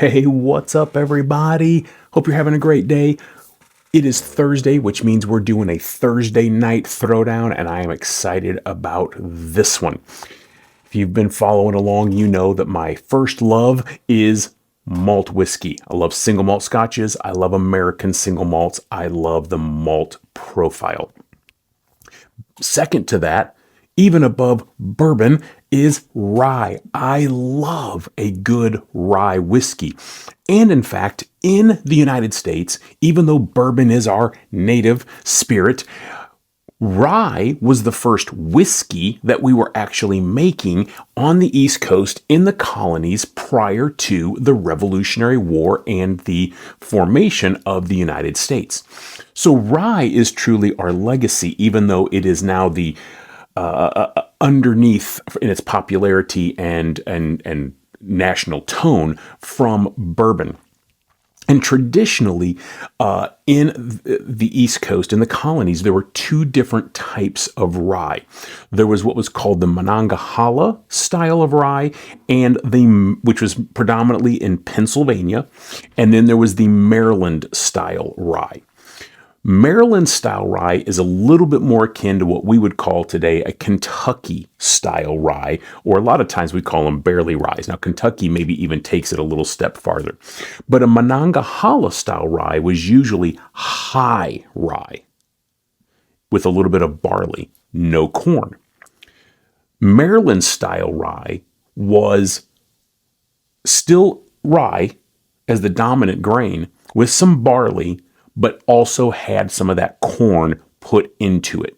Hey, what's up, everybody? Hope you're having a great day. It is Thursday, which means we're doing a Thursday night throwdown, and I am excited about this one. If you've been following along, you know that my first love is malt whiskey. I love single malt scotches. I love American single malts. I love the malt profile. Second to that, even above bourbon, is rye. I love a good rye whiskey. And in fact, in the United States, even though bourbon is our native spirit, rye was the first whiskey that we were actually making on the East Coast in the colonies prior to the Revolutionary War and the formation of the United States. So rye is truly our legacy, even though it is now the underneath in its popularity and national tone from bourbon. And traditionally, in the East Coast, in the colonies, there were two different types of rye. There was what was called the Monongahela style of rye, which was predominantly in Pennsylvania, and then there was the Maryland style rye. Maryland style rye is a little bit more akin to what we would call today a Kentucky style rye, or a lot of times we call them barley rye. Now, Kentucky maybe even takes it a little step farther. But a Monongahela style rye was usually high rye with a little bit of barley, no corn. Maryland style rye was still rye as the dominant grain with some barley, but also had some of that corn put into it,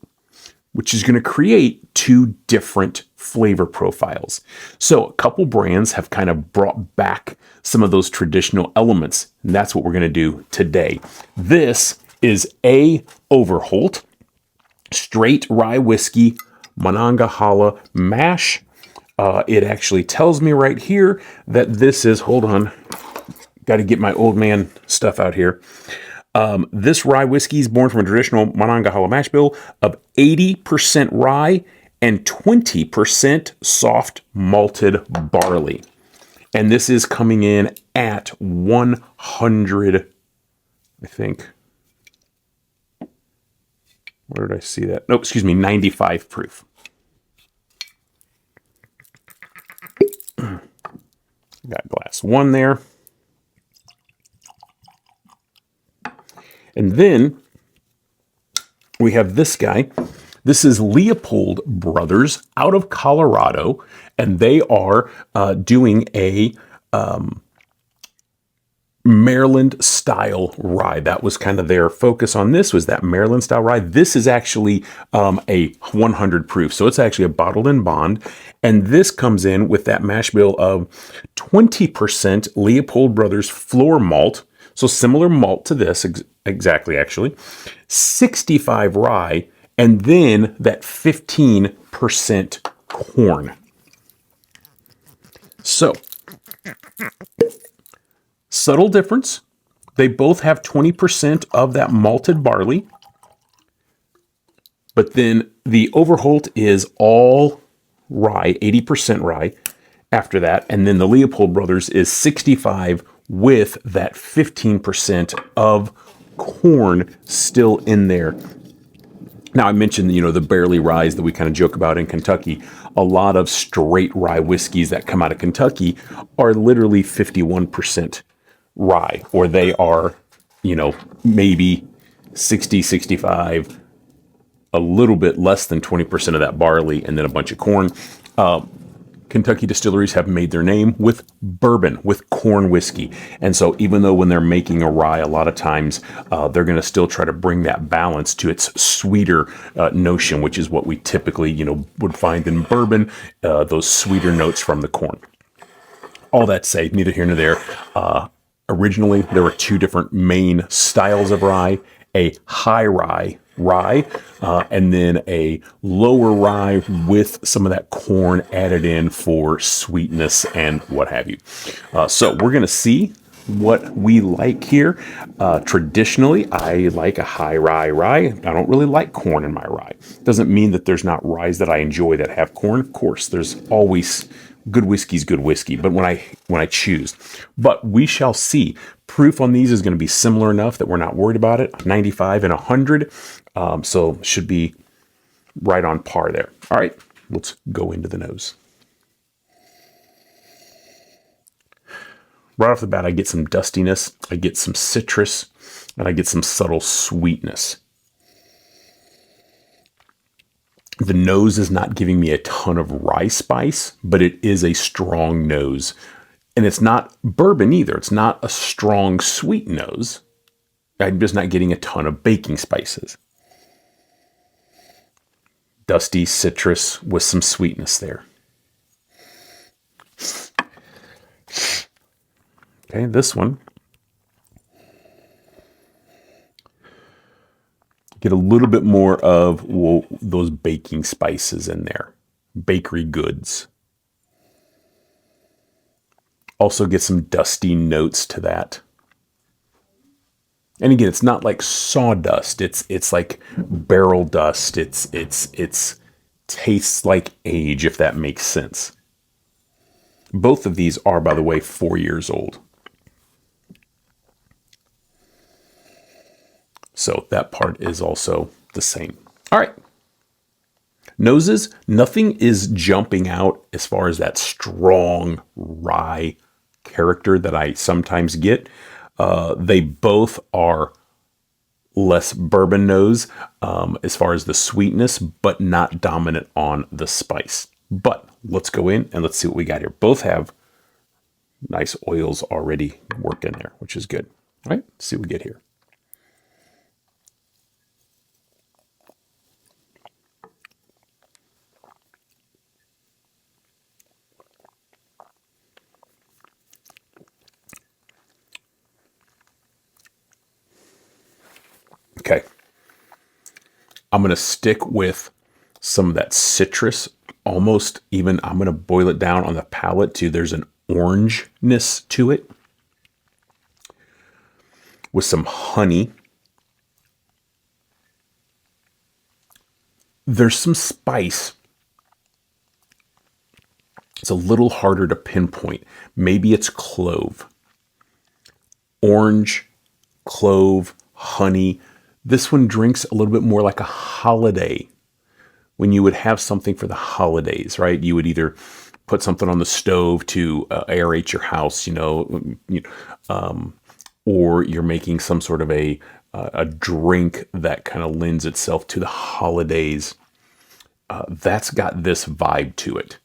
which is going to create two different flavor profiles. So a couple brands have kind of brought back some of those traditional elements, and that's what we're going to do today. This is a Overholt straight rye whiskey Monongahela mash. It actually tells me right here that this is, hold on, got to get my old man stuff out here. This rye whiskey is born from a traditional Monongahela mash bill of 80% rye and 20% soft malted barley. And this is coming in at 100, I think. Where did I see that? No, excuse me, 95 proof. Got glass one there. And then we have this guy. This is Leopold Brothers out of Colorado, and they are doing a Maryland style rye. That was kind of their focus on this, was that Maryland style rye. This is actually a 100 proof, so it's actually a bottled in bond. And this comes in with that mash bill of 20% Leopold Brothers floor malt. So similar malt to this, exactly actually, 65 rye, and then that 15% corn. So, subtle difference. They both have 20% of that malted barley, but then the Overholt is all rye, 80% rye after that, and then the Leopold Brothers is 65 with that 15% of corn still in there. Now, I mentioned, the barley rye that we kind of joke about in Kentucky. A lot of straight rye whiskeys that come out of Kentucky are literally 51% rye, or they are, maybe 60, 65, a little bit less than 20% of that barley, and then a bunch of corn. Kentucky distilleries have made their name with bourbon, with corn whiskey. And so even though when they're making a rye, a lot of times they're going to still try to bring that balance to its sweeter notion, which is what we typically, would find in bourbon, those sweeter notes from the corn. All that say, neither here nor there. Originally, there were two different main styles of rye, a high rye, and then a lower rye with some of that corn added in for sweetness and what have you. So we're going to see what we like here. Traditionally, I like a high rye. I don't really like corn in my rye. Doesn't mean that there's not ryes that I enjoy that have corn. Of course, there's always good whiskey's good whiskey, but when I choose. But we shall see. Proof on these is going to be similar enough that we're not worried about it. 95 and 100. So should be right on par there. All right, let's go into the nose. Right off the bat, I get some dustiness, I get some citrus, and I get some subtle sweetness. The nose is not giving me a ton of rye spice, but it is a strong nose. And it's not bourbon either. It's not a strong, sweet nose. I'm just not getting a ton of baking spices. Dusty citrus with some sweetness there. Okay, this one. Get a little bit more of those baking spices in there. Bakery goods. Also get some dusty notes to that. And again, it's not like sawdust. It's like barrel dust. It's tastes like age, if that makes sense. Both of these are, by the way, 4 years old. So that part is also the same. All right. Noses, nothing is jumping out as far as that strong rye character that I sometimes get. They both are less bourbon nose as far as the sweetness, but not dominant on the spice. But let's go in and let's see what we got here. Both have nice oils already worked in there, which is good. All right, let's see what we get here. Okay. I'm going to stick with some of that citrus, almost even, I'm going to boil it down on the palate to there's an orangeness to it with some honey. There's some spice. It's a little harder to pinpoint. Maybe it's clove. Orange, clove, honey. This one drinks a little bit more like a holiday. When you would have something for the holidays, right? You would either put something on the stove to aerate your house, or you're making some sort of a drink that kind of lends itself to the holidays. That's got this vibe to it.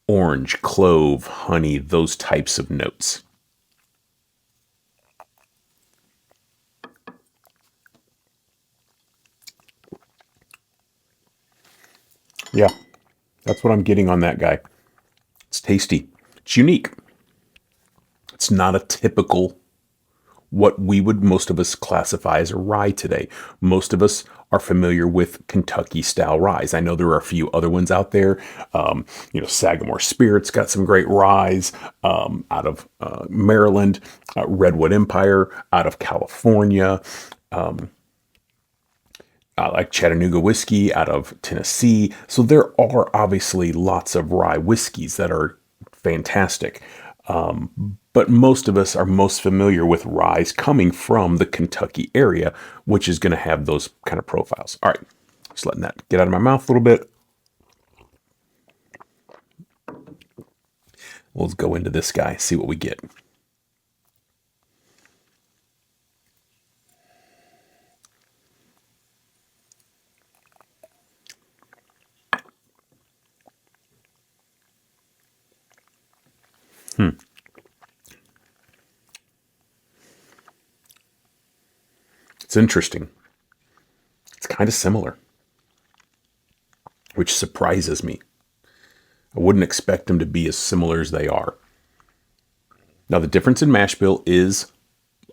Orange, clove, honey, those types of notes. Yeah, that's what I'm getting on that guy. It's tasty. It's unique. It's not a typical, what we would most of us classify as a rye today. Most of us are familiar with Kentucky style ryes. I know there are a few other ones out there. Sagamore Spirits got some great ryes out of Maryland, Redwood Empire out of California. Like Chattanooga whiskey out of Tennessee. So there are obviously lots of rye whiskeys that are fantastic. But most of us are most familiar with ryes coming from the Kentucky area, which is going to have those kind of profiles. All right, just letting that get out of my mouth a little bit. Let's go into this guy, see what we get. It's interesting. It's kind of similar, which surprises me. I wouldn't expect them to be as similar as they are. Now, the difference in mash bill is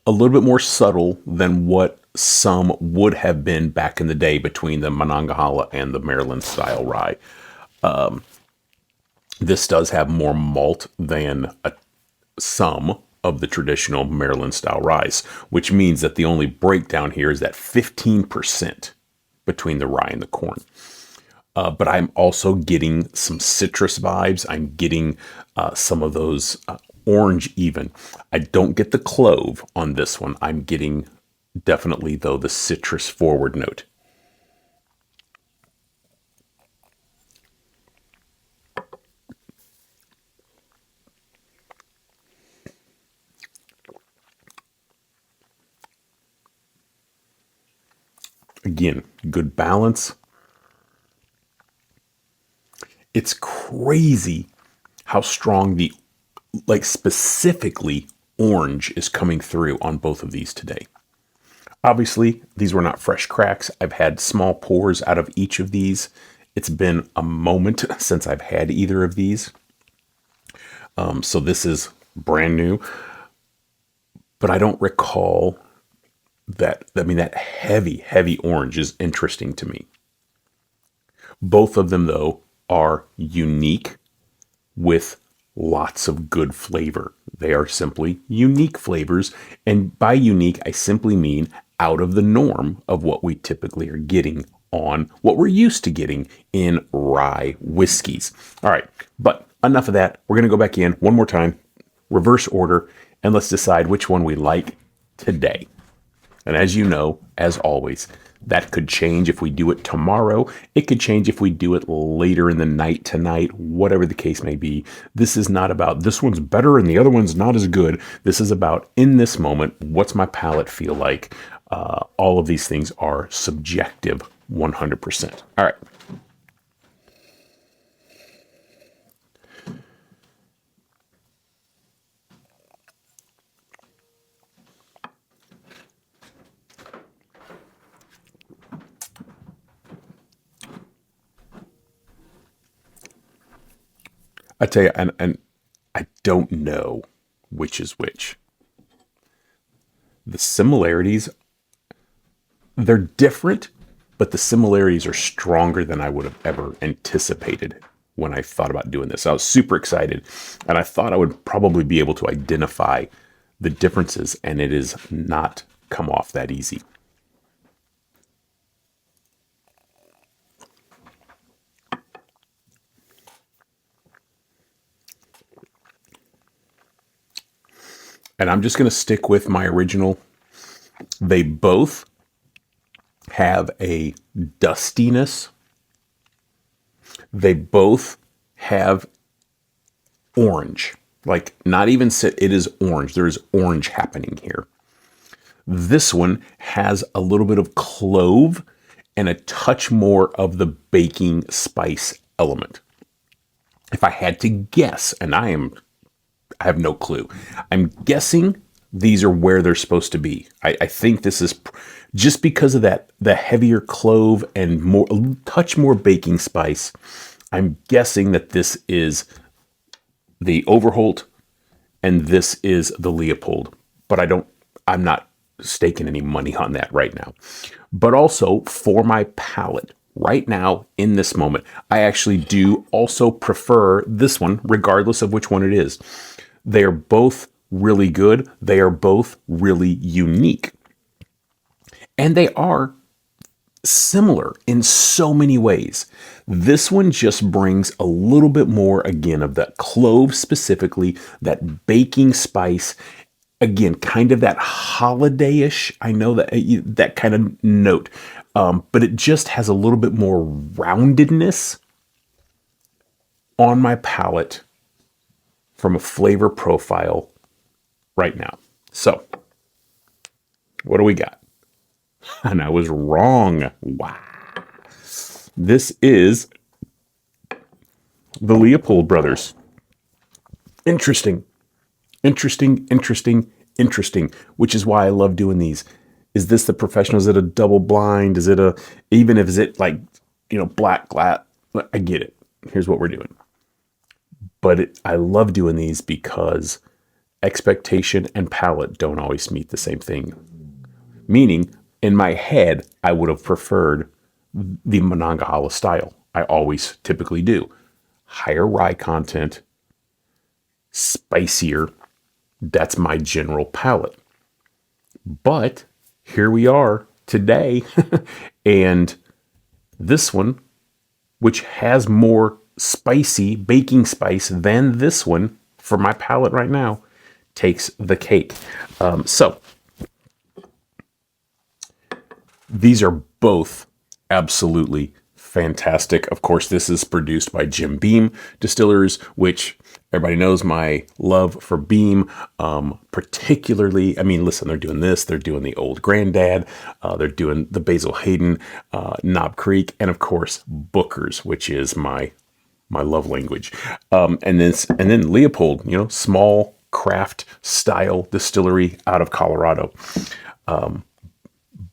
a little bit more subtle than what some would have been back in the day between the Monongahela and the Maryland style rye. This does have more malt than some of the traditional Maryland style ryes, which means that the only breakdown here is that 15% between the rye and the corn. but I'm also getting some citrus vibes. I'm getting some of those orange even. I don't get the clove on this one. I'm getting definitely, though, the citrus forward note. Again, good balance. It's crazy how strong the, like, specifically orange is coming through on both of these today. Obviously, these were not fresh cracks. I've had small pours out of each of these. It's been a moment since I've had either of these. So this is brand new, but I don't recall that. I mean, that heavy, heavy orange is interesting to me. Both of them, though, are unique with lots of good flavor. They are simply unique flavors. And by unique, I simply mean out of the norm of what we typically are getting on what we're used to getting in rye whiskeys. All right, but enough of that. We're going to go back in one more time, reverse order, and let's decide which one we like today. And as you know, as always, that could change if we do it tomorrow. It could change if we do it later in the night tonight, whatever the case may be. This is not about this one's better and the other one's not as good. This is about in this moment, what's my palate feel like? All of these things are subjective 100%. All right. I tell you, and I don't know which is which. The similarities, they're different, but the similarities are stronger than I would have ever anticipated when I thought about doing this. I was super excited, and I thought I would probably be able to identify the differences, and it is not come off that easy. And I'm just going to stick with my original. They both have a dustiness. They both have orange. Like, not even it is orange. There's orange happening here. This one has a little bit of clove and a touch more of the baking spice element. If I had to guess, and I have no clue. I'm guessing these are where they're supposed to be. I think this is just because of that, the heavier clove and more, a touch more baking spice. I'm guessing that this is the Overholt and this is the Leopold, but I'm not staking any money on that right now. But also for my palate right now in this moment, I actually do also prefer this one, regardless of which one it is. They are both really good. They are both really unique. And they are similar in so many ways. This one just brings a little bit more, again, of that clove specifically, that baking spice. Again, kind of that holiday-ish, I know that kind of note. But it just has a little bit more roundedness on my palate from a flavor profile right now. So, what do we got? And I was wrong. Wow. This is the Leopold brothers. Interesting. Interesting, interesting, interesting, which is why I love doing these. Is this the professional? Is it a double blind? Is it even if is it like, black glass? I get it. Here's what we're doing. But I love doing these because expectation and palate don't always meet the same thing. Meaning, in my head, I would have preferred the Monongahela style. I always typically do. Higher rye content, spicier. That's my general palate. But here we are today, and this one which has more spicy baking spice than this one for my palate right now, takes the cake. So these are both absolutely fantastic. Of course, this is produced by Jim Beam Distillers, which everybody knows my love for Beam. Particularly, I mean, listen, they're doing this, they're doing the Old Granddad, they're doing the Basil Hayden, Knob Creek, and of course, Booker's, which is my love language. And then Leopold, small craft style distillery out of Colorado.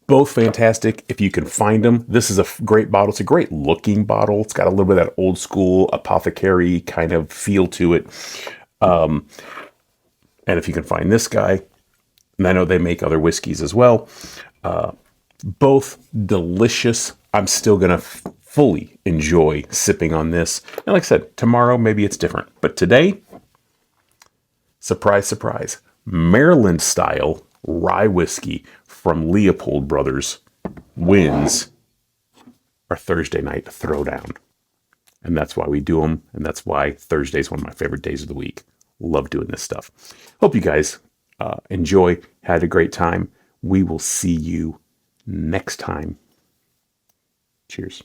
Both fantastic if you can find them. This is a great bottle. It's a great looking bottle. It's got a little bit of that old school apothecary kind of feel to it. And if you can find this guy, and I know they make other whiskeys as well, both delicious. I'm still going to fully enjoy sipping on this. And like I said, tomorrow maybe it's different. But today, surprise, surprise, Maryland style rye whiskey from Leopold Brothers wins our Thursday night throwdown. And that's why we do them. And that's why Thursday is one of my favorite days of the week. Love doing this stuff. Hope you guys enjoy, had a great time. We will see you next time. Cheers.